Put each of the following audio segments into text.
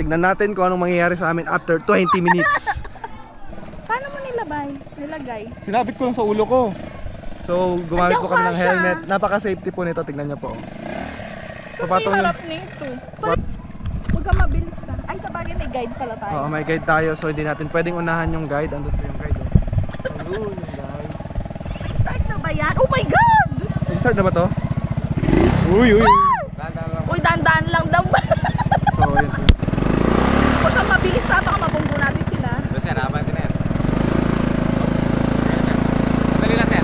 tignan natin kung anong mangyayari sa amin after 20 minutes. Paano mo nilagay? Sinabit ko lang sa ulo ko. So, gumamit po kami ng Kasya. helmet. Napaka-safety po nito. Tignan niyo po. Papatong yung harap nito. Huwag ka mabilis Ay, sa bagay may guide pala tayo. Oo, may guide tayo. So, hindi natin pwedeng unahan yung guide. Andun po yung guide. Ayun, yung guide. May start na ba yan? Oh my God! Start na ba to? Uy! Uy, daan-daan lang daw. So, yun po. Huwag kang mabilis ha, baka mabunggo natin sila. Sir, aban din yan. Sandali lang, sir.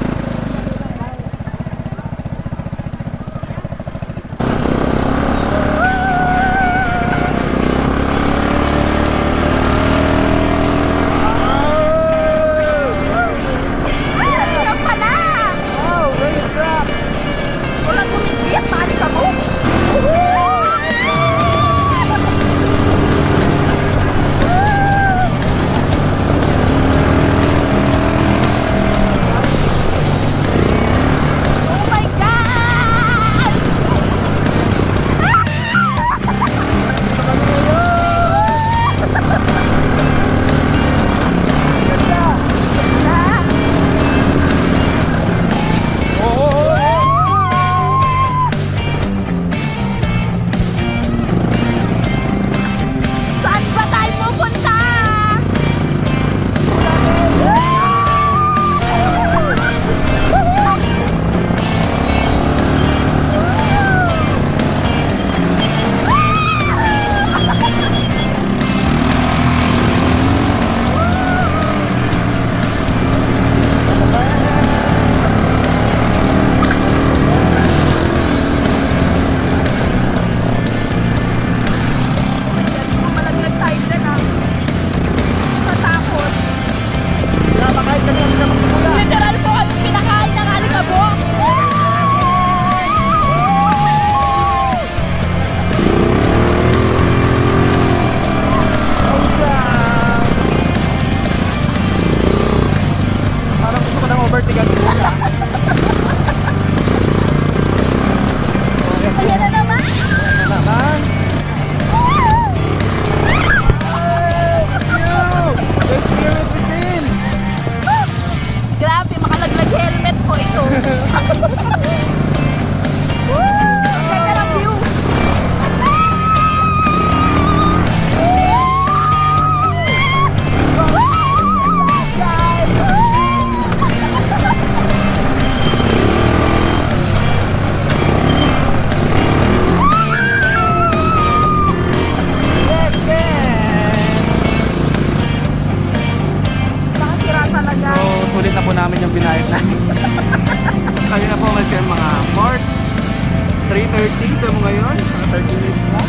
Yan pala! Oh, race trap! Walang tumigit, mali ka mo. Oh my God! Saan ba tayo pupunta? Malaglag tayo dyan ah. Matakot. Napakain kami namin na magsimula. Literal po kami pinakain ng alikabok. Parang gusto ko nang overtake ang muna. Ayan na naman. Naman. Experience within. Grabe, makalaglag helmet po ito. Ganda ng view. Nakasira talaga. So, sulit na po namin yung binayad namin. Kanina po kasi mga 3:30 sa mo ngayon. Mga 30 minutes na.